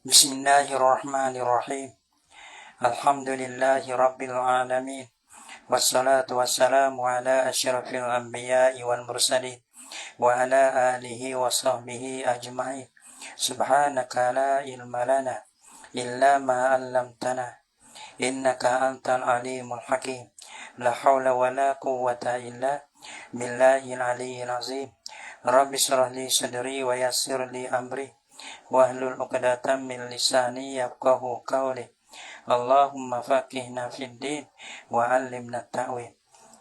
Bismillahirrahmanirrahim. Alhamdulillahi rabbil alamin. Wassalatu wassalamu ala asyrafil anbiya'i wal mursalin wa ala alihi wa sahbihi ajma'in. Subhanaka la ilma lana illa ma 'allamtana innaka antal alimul hakim. La haula wa la quwwata illa billahil aliyyil azim. Rabbi shrah li sadri wa yassir li amri wahlul 'uqdatam min lisani yafqahu qawli. Allahumma faqihna fid din wa 'allimna ta'wil.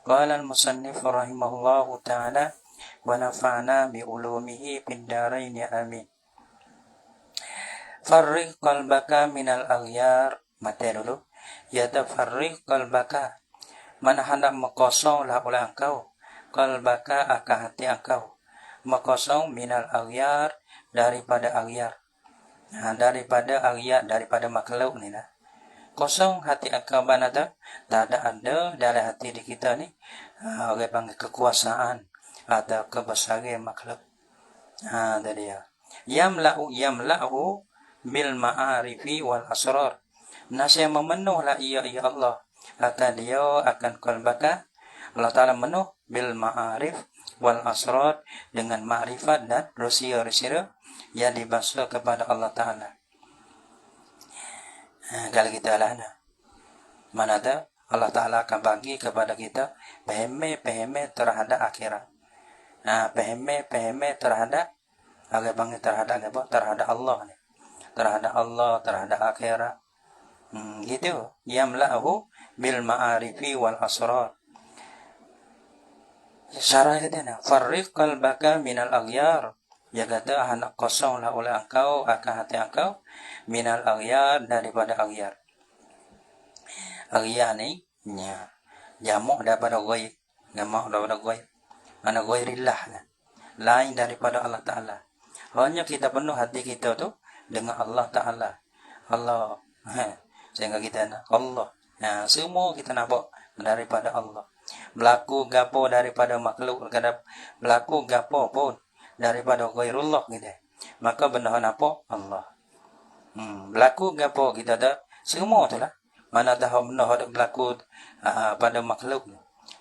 Qala al-musannif rahimahullahu ta'ala wa nafa'na bi ulumihi fid dharain amin. Farriq qalbaka minal aghyar. Mati dulu. Yatafarriq qalbaka. Mana hendak mengkosonglah oleh engkau qalbaka akan hati engkau. Mengkosong minal aghyar, daripada aghyar. Nah, daripada aghyar, daripada makhluk ni lah. Kosong hati engkau mana tak? Tak ada dalam hati di kita ni orang panggil kekuasaan atau kebesaran makhluk. Tadi ya. Yamla'u bil ma'arifi wal asrar. Nasihat memenuhlah ia Allah. Kata dia akan qalbaka. Allah Ta'ala menuh bil ma'arif wal asrar, dengan ma'rifat dan rahsia-rahsia yang dibasuh kepada Allah Ta'ala. Kalau kita lah mana ada Allah Ta'ala akan bagi kepada kita pahami terhadap akhirat. Pahami terhadap terhadap Allah ni. Terhadap Allah, terhadap akhirat. Gitu. Yamla'hu bil ma'arifi wal asrar. Syarah katanya, farriq qalbaka minal aghyar. Ya kata, anak kosonglah oleh engkau akan hati engkau minal aghyar, daripada aghyar. Aghyar ni jamak daripada ghaib. Jamak daripada ghaib. Mana ghairillah lah. Lain daripada Allah Ta'ala. Hanya kita penuh hati kita tu dengan Allah Ta'ala. Allah. Sehingga kita nak Allah. Semua kita nampak daripada Allah. Berlaku gapo daripada makhluk, berlaku gapo pun daripada ghairullah gitu. Maka benda nampak Allah. Berlaku gapo kita dah semua tu lah. Mana dah benda ada berlaku pada makhluk,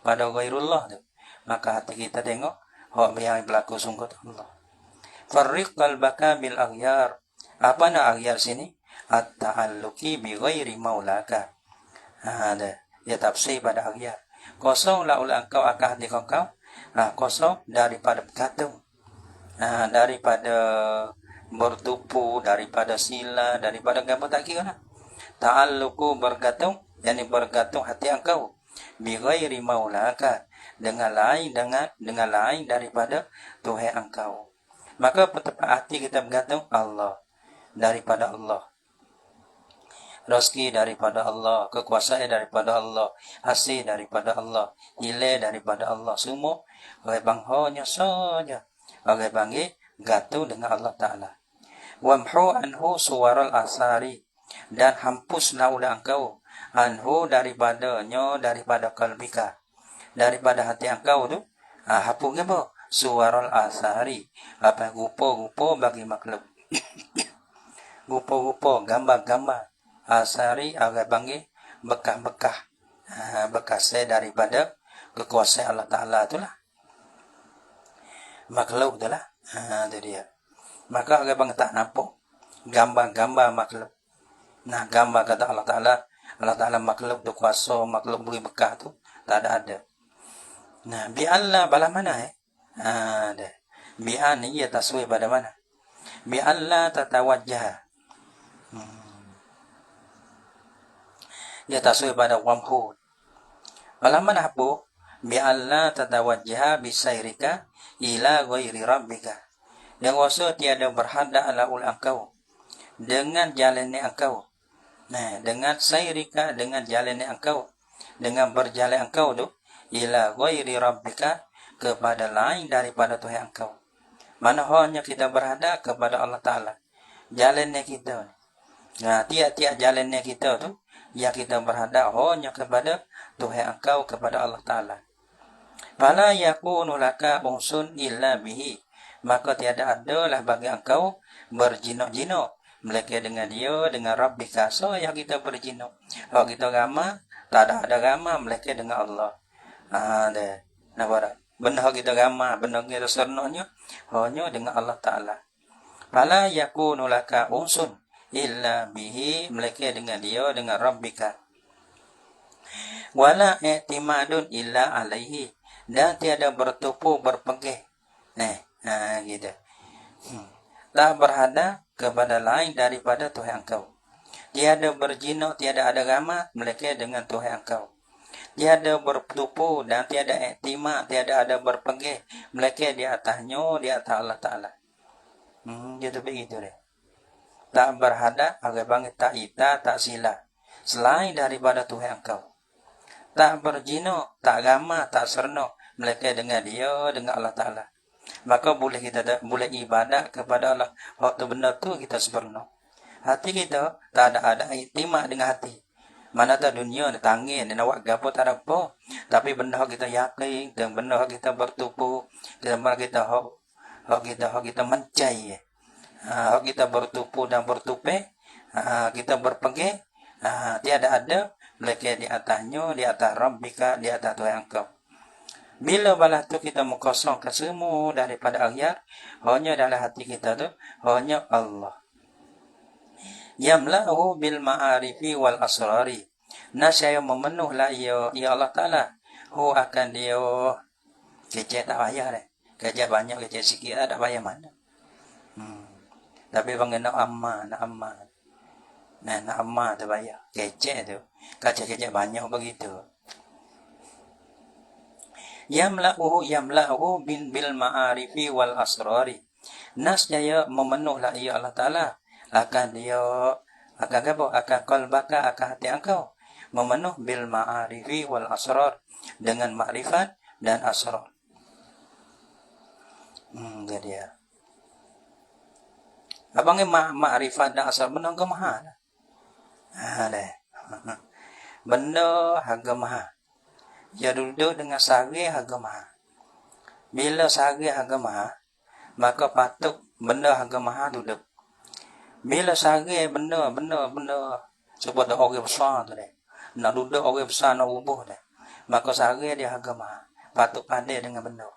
pada ghairullah tu. Maka hati kita tengok hak yang berlaku sungguh Allah. Farriq qalbaka bil aghyar. Apa nak aghyar sini? At-ta'alluqi bi ghairi maulaka. Ada ya tafsir pada aghyar. Kosonglah oleh engkau akan hati kau. Kosong daripada bergantung. Daripada bertupu, daripada sila, daripada apa tak kira lah. Ta'alluqu bergantung, yakni bergantung hati engkau. Bi ghairi maulaka, dengan lain daripada Tuhan engkau. Maka tepat hati kita bergantung Allah, daripada Allah. Rezeki daripada Allah, kekuasaan daripada Allah, hasil daripada Allah, nilai daripada Allah. Semua orang banghonya saja. Orang panggil gantung dengan Allah Ta'ala. Wamhu anhu suwaral asari, dan hampuslah oleh engkau anhu daripadanya, daripada qalbika, daripada hati engkau tu. Hapus apa? Suwaral asari. Apa rupa-rupa bagi makhluk. Rupa-rupa, gambar-gambar. Asari agak panggil bekas-bekas. Bekas daripada kekuasaan Allah Ta'ala itulah. Makhluk itulah. Itu dia. Maka agak panggil tak nampak gambar-gambar makhluk. Gambar kata Allah Ta'ala. Allah Ta'ala makhluk tu kuasa, makhluk beri bekas tu tak ada. Bi'allah bala mana ada. Bi'an ni ia taswir pada mana? Bi'allah tatawajjah. Dia taswir pada wamhud. Walaman hapu bi'alla tatawajjaha bisairika ila ghairi rabbika. Dan rasa tiada berhadap ala ul engkau dengan jalannya engkau. Dengan sairika, dengan jalannya engkau, dengan berjalan engkau tu ila ghairi rabbika, kepada lain daripada Tuhan engkau. Mana hanya kita berhadap kepada Allah Ta'ala. Jalannya kita. Tiap-tiap jalannya kita tu yang kita berhadap hanya kepada Tuhan engkau, kepada Allah Ta'ala. Fala yakunu laka unsun illa bihi. Maka tiada adalah bagi engkau berjinak-jinak melainkan dengan dia, dengan Rabbika. So yang kita berjino. Kalau kita agama, tak ada agama melainkan dengan Allah. Deh. Nampak. Benar kita agama, benar kita sernonya, hanya dengan Allah Ta'ala. Fala yakunu laka unsun illa bihi, melainkan dengan dia, dengan Rabbika. Wala i'timadun illa alaihi, dan tiada bertumpu berpegang. Gitu. Tak berhadap kepada lain daripada Tuhan engkau. Tiada berjino, tiada ada agama melainkan dengan Tuhan engkau. Tiada bertumpu dan tiada i'timad, tiada ada berpegang melainkan di atasnya, di atas Allah Ta'ala. Gitu begitu deh. Tak berhadap, agar bangit tak ita, tak sila, selain daripada Tuhan engkau. Tak berjino, tak agama, tak serno, melainkan dengan dia, dengan Allah Ta'ala. Maka boleh kita boleh ibadat kepada Allah. Waktu benar tu kita sempurna. Hati kita tak ada iktimak dengan hati. Mana tak dunia ni tangin, ni nak gapo tak ada apa. Tapi benda kita yakin, dan benda kita bertupu, dan benda kita kita mencai. Kita bertupu dan bertupe, kita berpegang, tiada ada melainkan di atasnya, di atas Rabbika, di atas Tuhan engkau. Bila balas tu kita mengkosongkan semua daripada akhir, hanya dalam hati kita tu, hanya Allah. Yamla'u bil ma'arifi wal asrari. Nasyaya memenuhlah ya Allah Ta'ala. Akan dia kecek tak payah deh. Kecek banyak, kecek sikit tak payah mana. Tapi bang nak ammah. Nak ammah tu payah. Kecek tu. Kecek banyak begitu. Yamla'u bil ma'arifi wal asrari. Nasjaya memenuhlah ya Allah Ta'ala akan dia, akan apa? Akan qalbaka, akan hati engkau. Memenuh bil ma'arifi wal asrar, dengan makrifat dan asrar. Jadi ya. Abangnya makrifat dan asrar benar ke maha? Deh. Benda harga maha. Ya duduk dengan sari harga maha. Bila sari harga maha, maka patut benda harga maha duduk. Bila sari benda seperti orang besar tu deh. Nak duduk orang besar nak rubuh deh. Maka sari dia harga maha. Patut pandai dengan benda.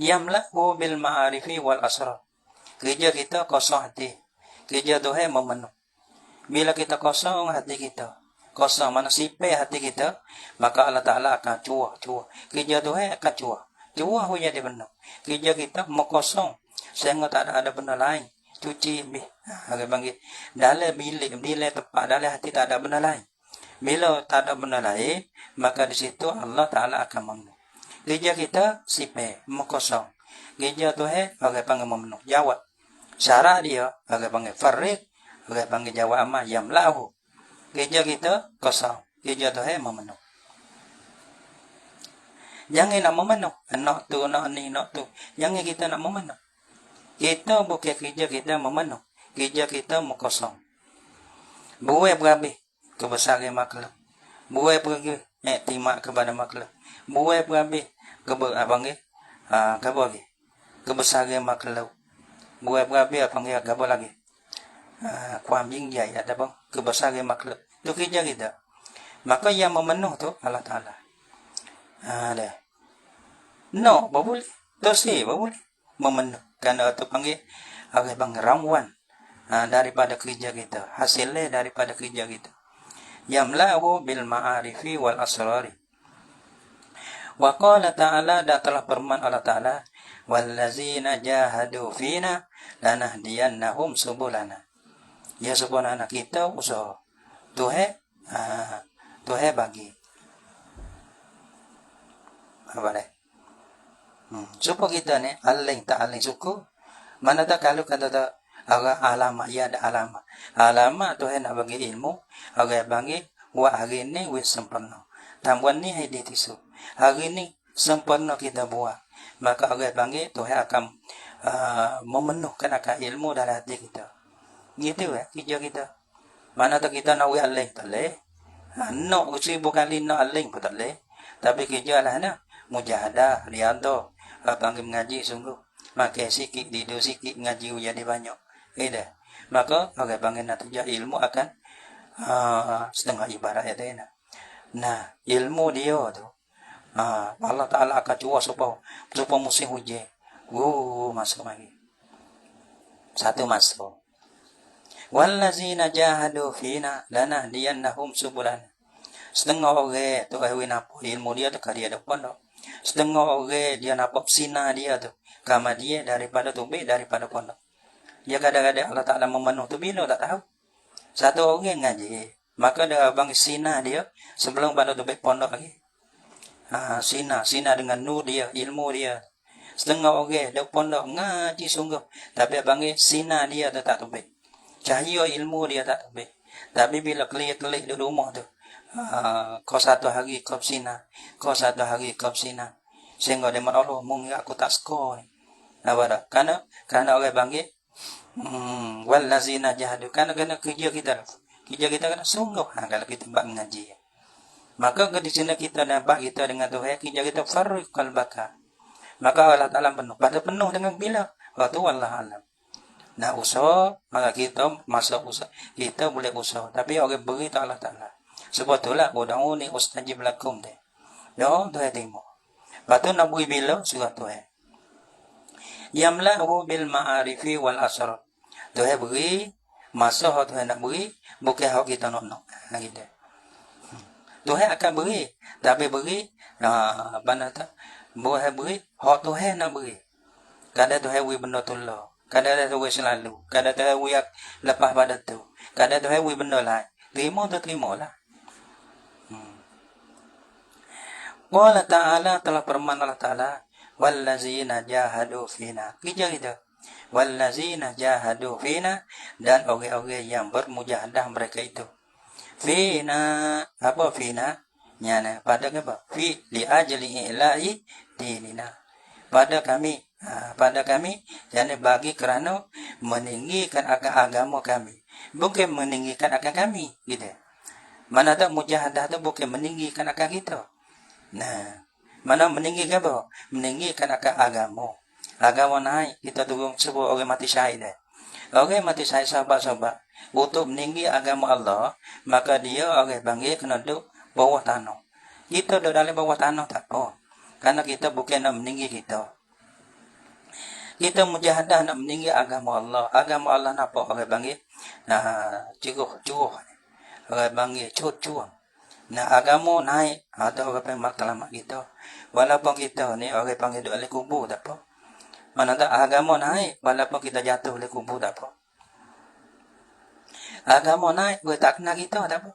Yamla'u bil ma'arifi wal asrar. Kerja kita kosong hati. Kerja Tuhan memenuh. Bila kita kosong hati kita, kosong mana sipih hati kita, maka Allah Ta'ala akan cuah. Kerja Tuhan akan cuah. Cuah hujan dia benar. Kerja kita mengkosong, sehingga tak ada benda lain. Cuci lebih. Panggil. Dalam bilik tempat, dalam hati tak ada benda lain. Bila tak ada benda lain, maka di situ Allah Ta'ala akan memenuh. Kerja kita sipih, mengkosong. Kerja Tuhan, orang panggil memenuh. Jawab. Syarat dia, orang panggil farid. Orang panggil jawab amal yamla'u. Kerja kita kosong. Kerja Tuhan memenuh. Jangan nak memenuh. Nak tu, nak ni, nak tu. Jangan kita nak memenuh. Kita bukan kerja kita memenuh. Kerja kita mengkosong. Buai berhabis kebesaran makhluk. Buai pergi iktimak kepada makhluk. Buai berhabis kebesaran makhluk. Buai berhabis apa lagi? Kuam jingjai ada bang kebesaran makhluk. Itu kerja kita. Maka yang memenuh tu Allah Ta'ala. Dah. No, boleh. Dosi, boleh. Memenuh. Kerana itu panggil bang ramuan daripada kerja kita. Hasilnya daripada kerja kita. Yamla'u bil ma'arifi wal asrari. Wa qala Ta'ala, dan telah firman Allah Ta'ala, wallazina jahadu fina lanahdiyannahum subulana. Ya subhanallah, kita usaha. Tuhan bagi. Apa deh? Supaya kita ni aling tak aling suku. Mana tak kalau kata tak alamat, ya ada alamat. Alamat Tuhan nak bagi ilmu. Orang bagi wa hari ni wis sempurna. Tambuan ni hai ditisu. Hari ni sempurna kita buat. Maka orang bagi Tuhan akan memenuhkan akan ilmu dalam hati kita. Gitu kerja kita. Mana tak kita nak aling tak leh. Nak 1000 kali nak aling pun tak leh. Tapi kerja lah nak mujahadah, riadah, panggil mengaji sungguh. makan sikit, tidur sikit, ngaji jadi banyak. Dah. Maka orang panggil natijah ilmu akan setengah ibarat ya dah. Nah, ilmu dia tu Allah Ta'ala akan cuba supaya musim hujan. Masuk lagi. Satu masuk. Wallazina jahadu fina lanahdiyannahum subulana. Setengah orang tu nampak ilmu dia tu dia ada pondok. Setengah orang dia nampak sina dia tu kama dia daripada tubik daripada pondok. Dia kadang-kadang Allah Ta'ala memenuh tu bila tak tahu. Satu orang ngaji, maka dia bang sina dia sebelum pada tubik pondok lagi. Sina dengan nur dia, ilmu dia. Setengah orang dia pondok ngaji sungguh, tapi panggil sina dia tu tak tubik. Cahaya ilmu dia tak tubik. Tapi bila kelik-kelik di rumah tu, kau satu hari kau sina, kau satu hari kau sina. Sehingga dia Allah, mungkin aku tak skor ni. Nampak tak? Karena orang panggil wallazina jahadu. Karena kerja kita kena sungguh kalau kita buat ngaji. Maka di sini kita nampak kita dengan Tuhan, kerja kita farriq qalbaka. Maka Allah Ta'ala penuh dengan bila waktu wallah alam. Nah usaha, maka kita masuk usaha, kita boleh usaha. Tapi orang beri tak Allah Ta'ala. Sebab itulah uda'uni ustajib lakum deh. Doa Tuhan terima. Lepas tu nak beri bila surah Tuhan. Yamla'hu bil ma'arifi wal asrar. Tuhan beri, masa Tuhan nak beri, bukan hak kita nak. Gitu. Tuhan akan beri, tapi beri, boleh beri, hak Tuhan nak beri. Kadang Tuhan beri benda tolak, kadang Tuhan beri selalu, kadang Tuhan beri lepas pada tu, kadang Tuhan beri benda lain. Terima tu terimalah. Allah Ta'ala telah firman Allah Ta'ala, wallazina jahadu fina. Kerja kita. Wallazina jahadu fina, dan orang-orang yang bermujahadah mereka itu. Fina, apa fina? Nyana, pada apa? Fi li ajli ilahi dinina. Pada kami, yani bagi kerana meninggikan akan agama kami. Bukan meninggikan akan kami, gitu. Mana tak mujahadah tu bukan meninggikan akan kita. Nah, mana meninggikan apa? Meninggikan akan agama. Agama naik, kita tunggu sebut orang mati syahid. Orang mati syahid sahabat-sahabat. Untuk meninggi agama Allah, maka dia orang panggil kena duduk bawah tanah. Kita duduk dalam bawah tanah tak apa. Karena kita bukan nak meninggi kita. Kita mujahadah nak meninggi agama Allah. Agama Allah nak apa orang panggil? Curuh. Orang panggil curuh. Nah agama naik, ada orang panggil matlamat kita. Walaupun kita ni orang panggil duduk dalam kubur tak apa. Mana tak agama naik, walaupun kita jatuh dalam kubur tak apa. Agama naik, boleh tak kenal kita, tak apa.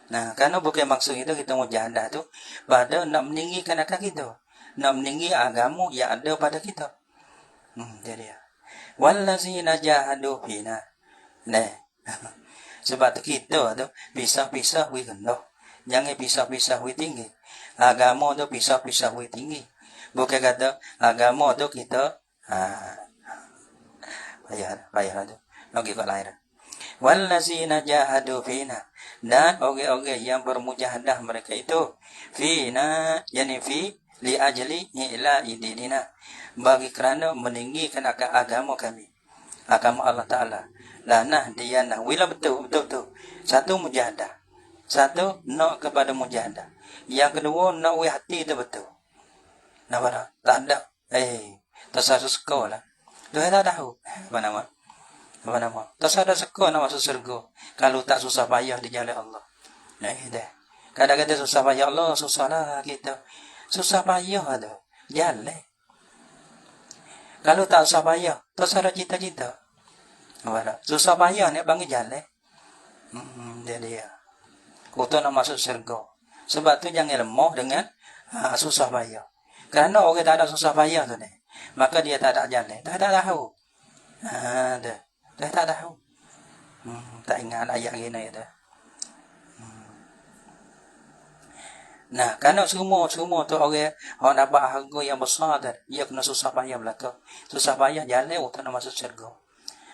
Nah, kerana bukan maksud kita mujahadah tu pada nak meninggikan akal kita. Nak meninggi agama yang ada pada kita. Jadi wallazina jahadu fina. Nah, sebab tu kita tu pisah-pisah we rendah. Jangan pisah-pisah we tinggi. Agama tu pisah-pisah we tinggi. Bukan kata agama tu kita payah tu. Lagi kat lain. Wallazina jahadu fina, dan orang-orang yang bermujahadah mereka itu fina, yani fi li ajli ila idinina, bagi kerana meninggikan akan agama kami, agama Allah Ta'ala. Lanah diyanah, wila betul. Satu mujahadah, satu nak kepada mujahadah. Yang kedua nak we hati itu betul. Nampak tak? Tak ada. Tersasus kau lah. Tuhan tak tahu. Apa nama? Tak ada suka nak masuk surga kalau tak susah payah di jalan Allah. Nah, dah. Kadang-kadang susah payah Allah, susahlah kita. Susah payah ada jalan. Kalau tak susah payah, tak ada cita-cita. Susah payah nak bangun jalan. Dia. Kita nak masuk surga. Sebab tu jangan lemah dengan susah payah. Kerana orang tak ada susah payah tu ni, maka dia tak ada jalan. Tak tahu. Dah tak tahu. Tak ingat ayat gini dah. Nah, kerana semua tu orang dapat harga yang besar dah. Dia kena susah payah belaka. Susah payah jalan untuk nak masuk syurga.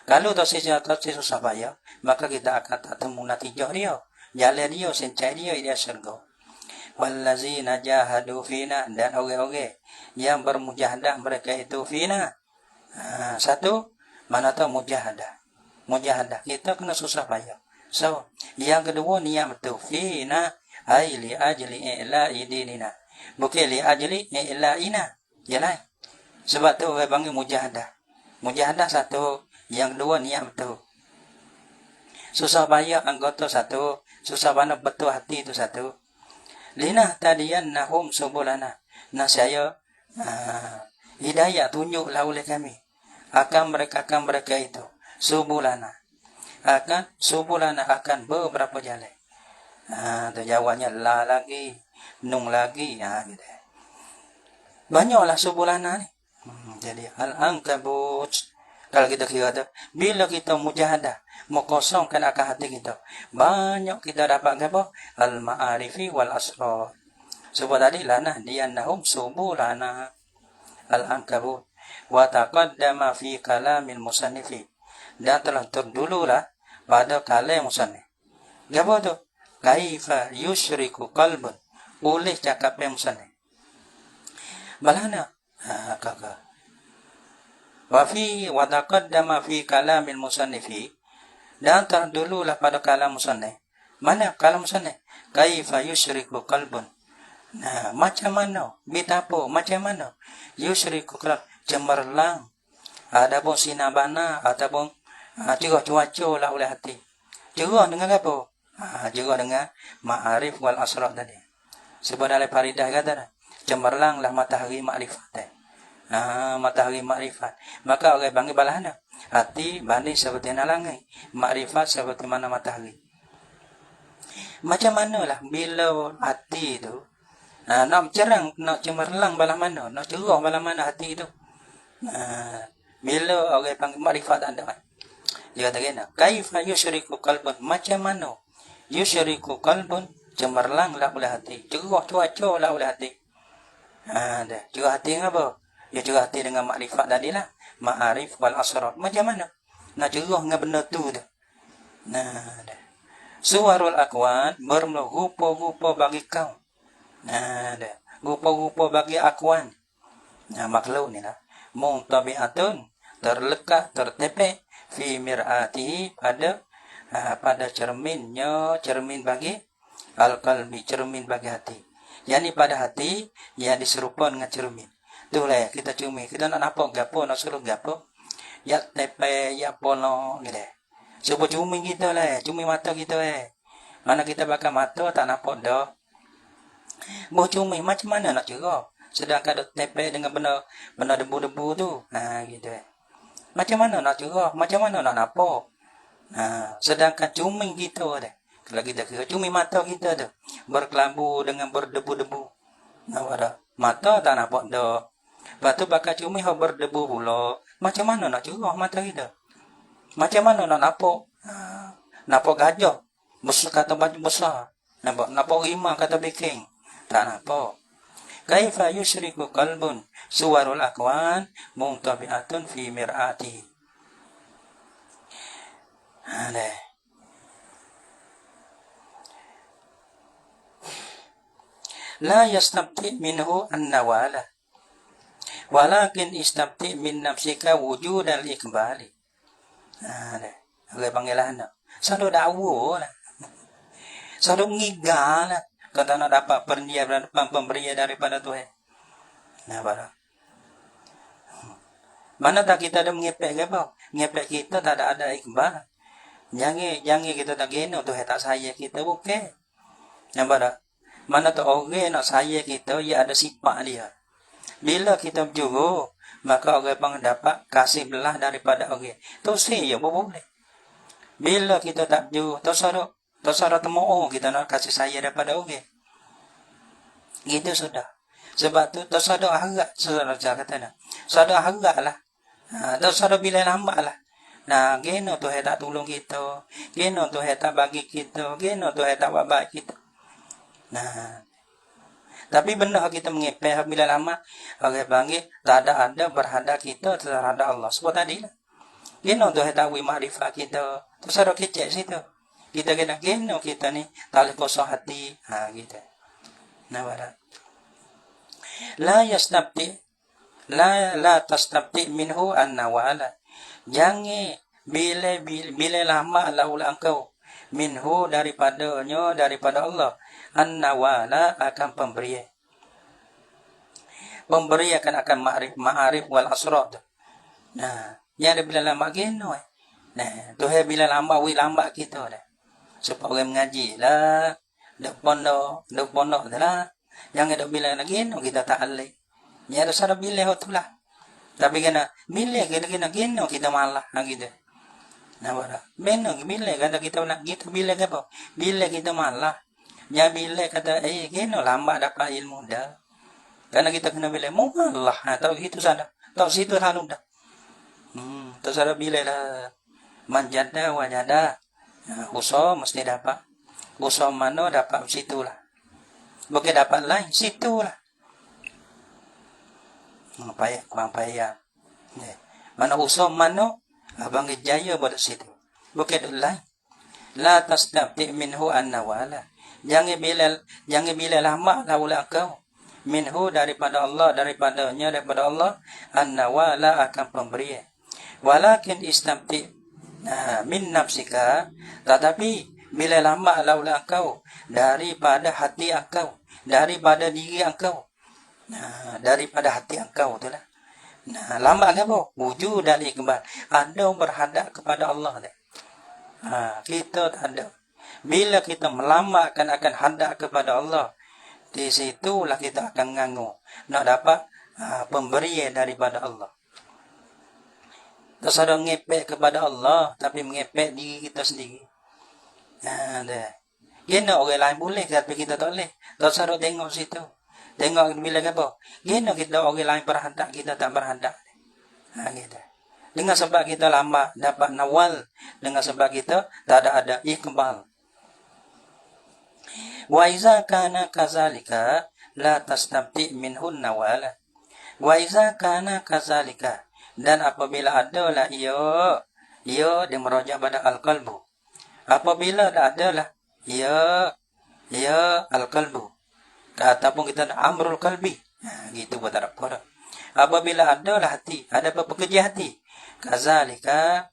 Kalau tak susah payah, maka kita akan tak temu natijah dia. Jalan dia, sencai dia syurga. Wallazina jahadu fina, dan orang-orang yang bermujahadah mereka itu fina. Satu, mana tahu mujahadah. Mujahadah kita kena susah payah. So, yang kedua niat betul. Fina ai li ajli i'la'i dinina. Bukan li ajli i'la'ina. Yalah. Sebab tu orang panggil mujahadah. Mujahadah satu, yang kedua niat betul. Susah payah anggota satu, susah payah betul hati itu satu. Lina tadian nahum subulana. Nah saya hidayah tunjuklah oleh kami akan mereka itu subulana akan beberapa jalan. Tu jawabnya la lagi, nung lagi, gitu. Banyaklah subulana ni. Jadi al-ankabut, kalau kita kira tu, bila kita mujahadah mengkosongkan akal hati kita, banyak kita dapat apa? Al-ma'arifi wal asrar. Sebab tadi lana diannahum subulana al-ankabut wa taqaddama fi kalamil musannifi, dan telah terdululah pada kalam musannif. Apa tu? Kaifa yusyriku qalbun, oleh cakap musannif. Balana kakak. Wa taqaddama fi kalamil musannifi, dan terdululah pada kalam musannif. Mana kalam musannif? Kaifa yusyriku qalbun. Nah, macam mana? Betapa? Macam mana? Yusyriku qalb, cemerlang. Adapun sinabana ataupun cerah cuaca lah oleh hati. Cerah dengan apa? Cerah dengan ma'arif wal asrar tadi. Sebab dalam faridah kata dah, cemerlanglah matahari makrifat. Matahari makrifat. Maka orang panggil balahana. Hati banding seperti nalangai, makrifat seperti mana matahari. Macam manalah bila hati itu nak cerang, nak cemerlang balah mana, nak cerah balah mana hati itu. Bila orang panggil makrifat anda, dia kata kena, kaifa yusyriku qalbun, macam mana yusyriku qalbun, cemerlanglah oleh hati, cerah cuaca lah oleh hati. Cerah hati dengan apa? Ya cerah hati dengan makrifat tadilah, ma'arif wal asrar. Macam mana nak cerah dengan benda tu dah. Suwarul akwan, bermula rupa-rupa bagi kau. Rupa-rupa bagi akwan. Makhluk ni lah. Muntabi'atun, terlekat, tertepek, fi mir'atihi, pada cerminnya, cermin bagi al-qalbi, cermin bagi hati. Yang ni pada hati, yang diserupakan dengan cermin. Itulah kita cermin. Kita nak nampak gapo, nak suruh gapo, ya tepek, ya pono, gitu. Sebab cermin kita lah, cermin mata kita Mana kita bakal mata, tak nampak dah. Cumi macam mana nak cerah? Sedangkan ada tepek dengan benda debu-debu tu. Gitu. Macam mana nak cerah? Macam mana nak nampak? Sedangkan cumi kita dah. Kalau kita kira cumi mata kita tu berkelambu dengan berdebu-debu. Mata tak nampak dah. Lepas tu bakal cumi yang berdebu pula. Macam mana nak cerah mata kita? Macam mana nak nampak? Nampak gajah besar kata baju besar. Nampak rimah kata biking. Tak nampak. Kaifa yusyriku qalbun, suwarul akwan muntabi'atun fi mir'ati. La yastabti minhu an-nawala, walakin istabti min nafsika wujud al-ikbali. Orang panggilan nak. Selalu dakwa lah. Selalu ngigal lah. Kata nak dapat pemberian daripada Tuhan. Mana tak kita ada mengepek ke apa? Ngepek kita tak ada ikhbar. Jangan kita tak geno Tuhan tak sayang kita, bukan. Mana tak orang nak sayang kita, ia ada sifat dia. Bila kita berjuru, maka orang pun dapat kasih belah daripada orang. Tu saya boleh. Bila kita tak berjuru, Tosara temu kita nak kasih saya daripada orang. Gitu sudah. Sebab tu tosara harap saudara kata nak. Saudara harap lah. Tosara bila lambat lah. Geno Tuhan tak tolong kita. Geno Tuhan tak bagi kita. Geno Tuhan tak buat baik kita. Tapi benda kita mengepek bila lama orang panggil tak ada berhadap kita terhadap Allah. Sebab tadi lah. Geno Tuhan tak bagi makrifat kita. Tosara kecek situ. Kita kena geno kita ni tak kosong hati. Gitu. La la tastabti minhu an-nawala. Jangan bila lama laulah engkau minhu daripadanya, daripada Allah, an-nawala akan pemberian. Pemberi akan ma'arif wal asrar. Nah, yang ada bila lama gino. Nah, tu hai bila lama lambat kita dah. Supaya orang mengaji lah, dak pondok lah. Yang ada bila lagi no kita tak alih. Ya ada cara bila tu lah. Tapi kena bila kena gino kita malah gitu. Nah, bara. Beno bila kata kita nak gitu bila ke apa? Bila kita malah. Ya bila kata gino lambat dapat ilmu dah. Karena kita kena bila malah. Nah, tahu gitu sana. Tahu situ lalu dah. Terus ada bila lah manjada wajada. Usaha mesti dapat. Usaha mana dapat situlah. Bukan dapat lain situlah. Payah. Mana usaha mana abang jaya pada situ. Bukan lain. La tastabti minhu an-nawala. Jangan bila lama laulah kau. Minhu daripada Allah, daripada Allah, an-nawala akan pemberian. Walakin istamti min nafsika, tetapi bila lama laulah engkau daripada hati engkau, daripada diri engkau, daripada hati engkau itulah. Lama ke apa? Wujud dan ikbal, ada berhadap kepada Allah dah. Kita tak ada. Bila kita melamakan akan hadap kepada Allah, di situlah kita akan nganggu nak dapat pemberian daripada Allah. Tak ada ngepek kepada Allah, tapi mengepek diri kita sendiri. Gina orang lain boleh, tapi kita tak boleh. Tak ada tengok situ. Tengok bila apa? Gina kita orang lain berhadap, kita tak berhadap. Gitu. Dengan sebab kita lama dapat nawal, dengan sebab kita tak ada iqbal. Wa iza kana kazalika la tastabti minhun nawala. Wa iza kana kazalika, dan apabila adalah ia dia merujuk pada al-qalbu. Apabila adalah ia al-qalbu, ataupun kita amrul qalbi, gitu buat apa. Apabila adalah hati, ada pekerja hati, kazalika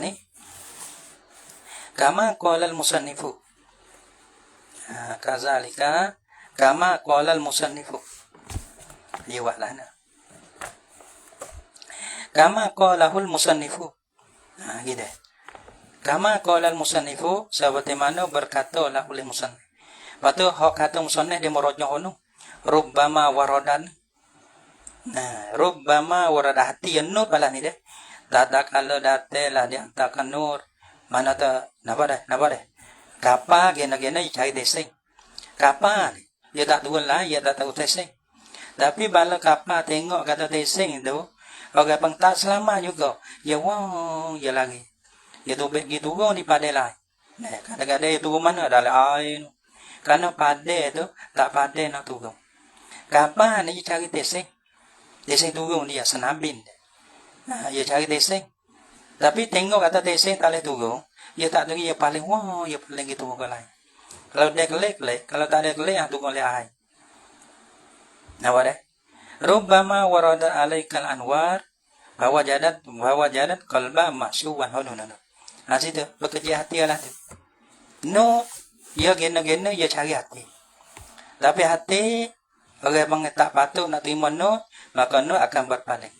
ni kama qala al-musannifu. Kazalika kama qala al-musannifu. Liwalana. Kama qalahul musannifu. Gitu. Kama qala al-musannifu, seperti mana berkata oleh musannif. Patu hak kata musannif dia merujuk ono. Rubbama waradan. Rubbama warada hati nur pala ni deh. Tata kalau datelah dia takkan nur. Mana ta napa deh. Kapa gena cari deseng. Kapa ni dia tak tahu lah, dia tak tahu deseng. Tapi bala kapa tengok kata deseng itu, orang pun tak selama juga. Ya wong, ya lagi. Ya tu begitu gong di padai lain. Kadang-kadang itu mana adalah air. Karena padai itu tak padai nak tugong. Kapa ni cari deseng. Deseng tugong dia senabin. Dia cari deseng. Tapi tengok kata deseng tak boleh tugong. Dia tak tahu dia paling dia paling gitu ke lain. Kalau dia kelek, kalau tak ada kelek, tugong oleh air. Nampak deh? Rubbama warada alaikal anwar bahwa jadat qalba mahsyuwan hunun. Situ bekerja hati lah tu. No, dia gena dia cari hati. Tapi hati orang bang tak patut nak terima no, maka no akan berpaling.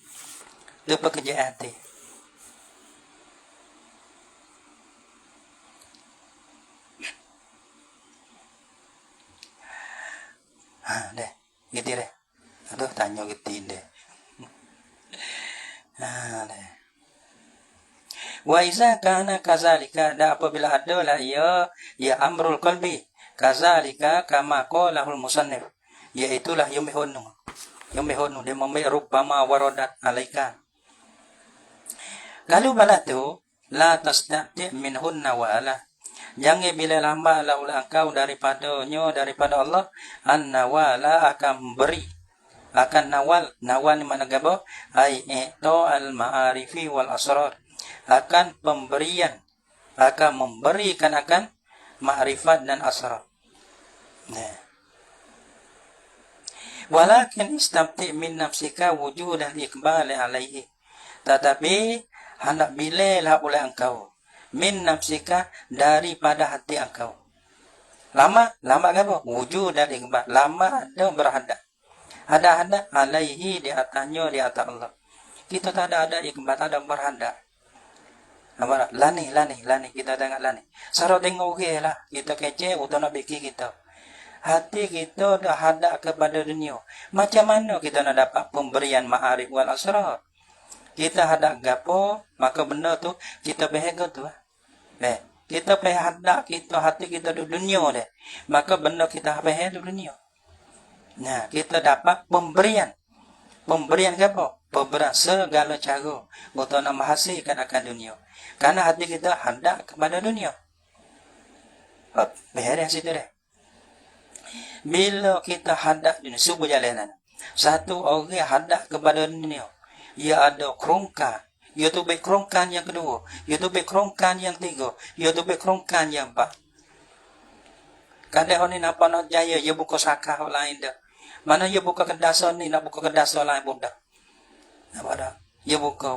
Itu pekerjaan hati. Deh, gitu deh. Aduh, tanya gitu deh. Deh. Wa iza kana kazalika, dan apabila adalah ya amrul qalbi, kazalika kama qalahul musannif, yaitulah yumihunu dia memberi rubbama waradat alaika. Kalau bala tu la tasdaqti minhunna wala, jangan bila lama laulah engkau daripada Allah, an-nawala akan beri, akan nawal ni mana gabo? Ai itu al-ma'arifi wal asrar, akan pemberian, akan memberikan akan ma'rifat dan asrar. Walakin istamti min nafsika wujudan iqbal alaihi. Tetapi hendak bilailah oleh engkau min nafsika daripada hati engkau. Lama apa? Wujud dan iqbal. Lama ada berhadap. Ada alaihi di atasnya di atas Allah. Kita tak ada iqbal, ada berhadap. Nampak lani kita tengok lani. Sarau tengok okey lah. Kita kece untuk nak bikin kita. Hati kita dah hadap kepada dunia. Macam mana kita nak dapat pemberian ma'arif wal asrar? Kita hadap gapo, maka benda tu kita bahagia tu. Kita hadap kita hati kita di dunia deh. Maka benda kita bahagia di dunia. Nah, kita dapat pemberian. Pemberian apa? Pemberian segala cara untuk nak menghasilkan akan dunia. Karena hati kita hadap kepada dunia. Bahagia situ deh. Bila kita hadap dunia, subuh jalanan. Satu orang hadap kepada dunia. Ia ada kerongkan. Ia tu baik kerongkan yang kedua. Ia tu baik kerongkan yang tiga. Ia tu baik kerongkan yang empat. Kadang orang ni nampak nak jaya, ia buka sakah lain dah. Mana ia buka kedasa ni, nak buka kedasa lain pun dah. Nampak dah? Ia buka.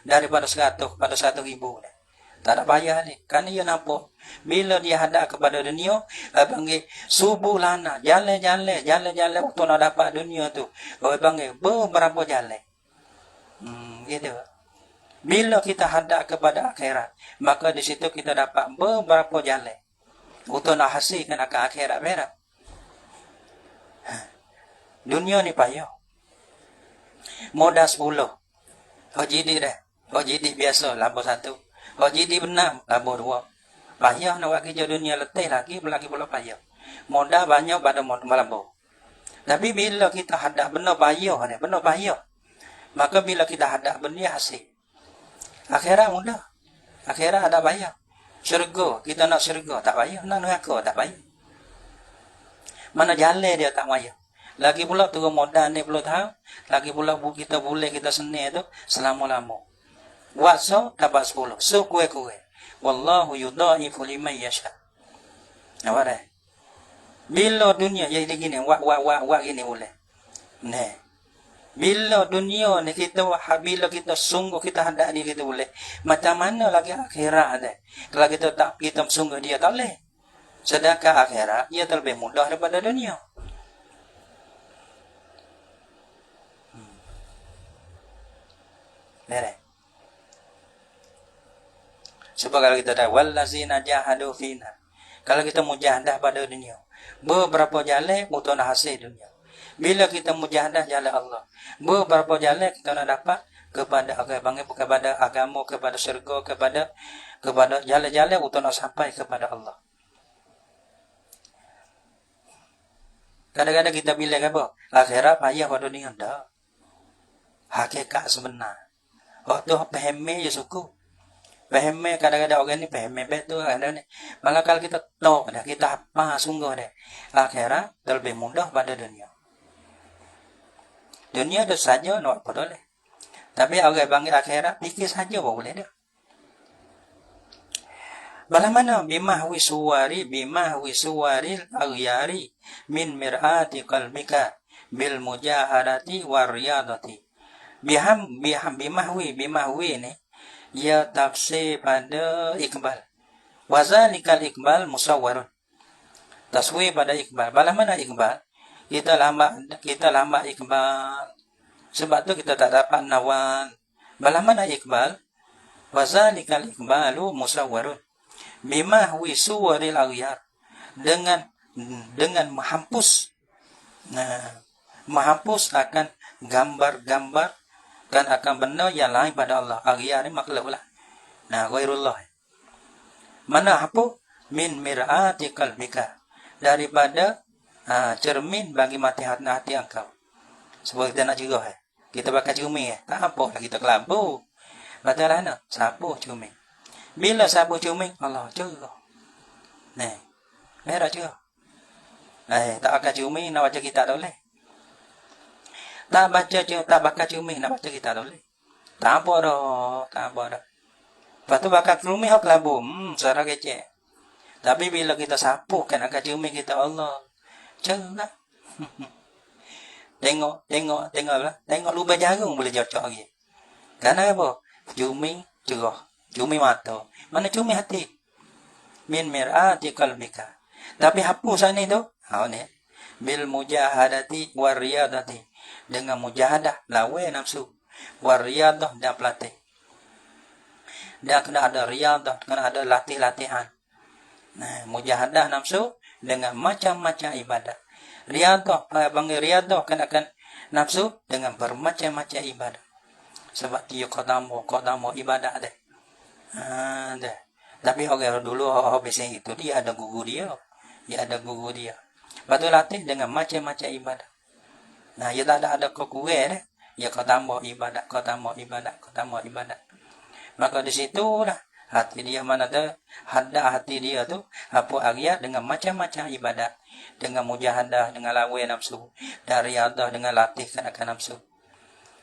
Daripada 100 kepada 1,000 dah. Tak ada bayar ni. Kerana ia nampak. Bila dia hadap kepada dunia, panggil subuh lana. Jalan. Waktu nak dapat dunia tu. Orang panggil beberapa jalan. Gitu. Bila kita hadap kepada akhirat, maka di situ kita dapat beberapa jalan untuk nak hasilkan akan akhirat berat. Dunia ni payah. Modal 10. Jadi biasa labur 1. Jadi benar labur 2. Payah nak buat kerja dunia letih lagi pula payah. Modal banyak pada labur. Tapi bila kita hadap benar payah. Maka bila kita hadap benda hasil. Akhirat mudah. Akhirat ada bayar. Syurga, kita nak syurga tak bayar. Nak neraka tak bayar. Mana jalan dia tak bayar. Lagi pula turun modal ni pula tahu. Lagi pula kita boleh kita seni tu selama-lama. Waktu dapat 10. So kue. Wallahu yudha'ifu liman yasha. Nampak dah? Bila dunia jadi gini, wak gini boleh. Nah. Bila dunia ni bila kita sungguh kita hadap dia kita boleh. Macam mana lagi akhirat ada? Kalau kita sungguh dia tak boleh. Sedangkan akhirat ia terlebih mudah daripada dunia. Beres. Sebab kalau kita dah wallazina jahadu fina. Kalau kita mujahadah pada dunia, beberapa jalan untuk nak hasil dunia. Bila kita mujahadah jalan Allah, beberapa jalan kita nak dapat kepada agama, kepada syurga, kepada jalan-jalan untuk nak sampai kepada Allah. Kadang-kadang kita bilang apa? Akhirat payah pada dunia dah. Hakikat sebenar. Waktu pahami je suku. Pahami kadang-kadang orang ni pahami betul kadang ni. Malah kalau kita tahu dah, kita apa sungguh dah. Akhirat lebih mudah pada dunia. Dunia tu saja nak apa boleh. Tapi orang panggil akhirat fikir saja boleh dah. Bagaimana bimahwi suwari al-aghyari min mir'ati qalbika bil mujahadati wariyadati. Bimahwi ni ia tafsir pada iqbal. Wazalikal iqbal musawwarun. Taswir pada iqbal. Bagaimana iqbal? Kita lambat iqbal. Sebab tu kita tak dapat nawan. Bagaimana iqbal? Wazalikal iqbalu musawwarun. Bimahwi suwaril aghyar. Dengan menghapus. Menghapus akan gambar-gambar dan akan benda yang lain pada Allah. Aghyar ni makhluk lah. Ghairullah. Mana hapus? Min mir'ati qalbika. Daripada cermin bagi hati engkau. Sebab kita nak cerah kita bakal cermin tak apa lah kita kelabu. Betul lah nak sapu cermin. Bila sapu cermin Allah cerah. Merah cerah. Tak akan cermin nak baca kita tak boleh. Tak bakal cermin nak baca kita tak boleh. Tak apa dah. Lepas tu bakal cermin hak kelabu. Suara kecil. Tapi bila kita sapu kan akan cermin kita Allah cerah. Tengok lah. Tengok lubang jarum boleh cocok lagi. Karena apa? Cumi cerah, cumi mata. Mana cumi hati? Min mir'ati qalbika. Tapi hapus ni tu. Ni. Bil mujahadati wariyadati. Dengan mujahadah lawan nafsu. Wariyadah dan pelatih. Dia kena ada riyadah, kena ada latih-latihan. Nah, mujahadah nafsu dengan macam-macam ibadat. Riyadah, panggil riyadah kenakan nafsu dengan bermacam-macam ibadat. Sebab dia kau tambah ibadat deh. Deh. Tapi orang dulu biasanya itu dia ada guru dia. Lepas tu latih dengan macam-macam ibadat. Nah, ia tak ada kau kuih deh. Ya kau tambah ibadat. Maka di situ dah hati dia mana tu, hadda hati dia tu apa arya dengan macam-macam ibadat, dengan mujahadah, dengan lawan nafsu, dari riyadah dengan latih akan nafsu.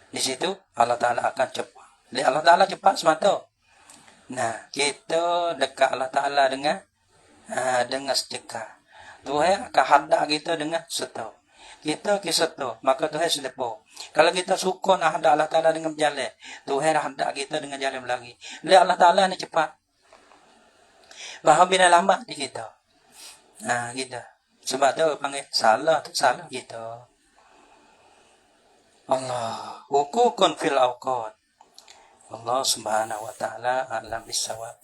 Di situ Allah Taala akan cepat. Allah Taala cepat semata. Nah, kita dekat Allah Taala dengan sedekah. Tuhan akan hadda kita dengan serta. Kita kisato, maka Tuhan sedepo. Kalau kita suka nak hadap Allah Ta'ala dengan berjalan, Tuhan hadap kita dengan jalan lagi. Lihat Allah Ta'ala ni cepat. Bahawa bila lambat di kita. Kita. Sebab tu panggil salah kita. Allah. Hukukun fil awqat. Allah Subhanahu wa Ta'ala a'lam bissawab.